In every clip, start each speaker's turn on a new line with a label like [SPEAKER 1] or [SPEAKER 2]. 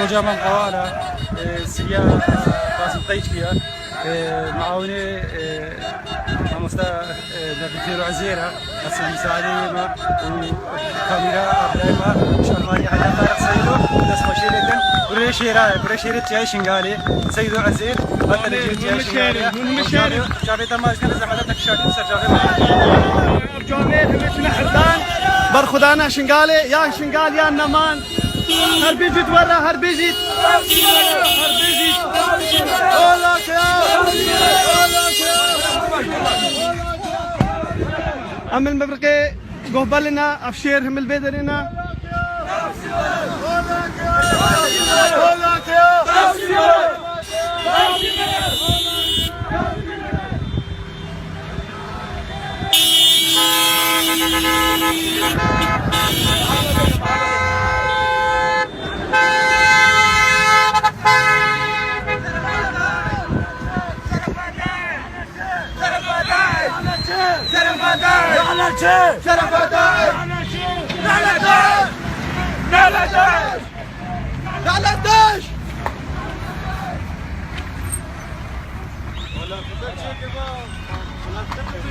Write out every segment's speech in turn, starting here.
[SPEAKER 1] توجه من قوالا سريا باسم طيشيا معاونة مامستا نبتيرو عزيرة أصلي سالمة وكاميرا أبراهيم شرماني على طارق سيدو ناس مشيرة بريشيرة تياي شنغالي سيدو عزير أتى تياي شنغالي جابي تماش كان زعمتك شادي سرجابي
[SPEAKER 2] جامعة مثل حردان برخدانا شنغالي يا شنغال يا نمان هربيجت ورا هربيجت أولاك يا أم المبرقة قهبلنا أفشير هم البيدرنا أولاك يا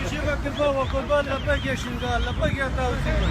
[SPEAKER 2] يجيبك البابا قربان لبقى شنقال لبقى توزيع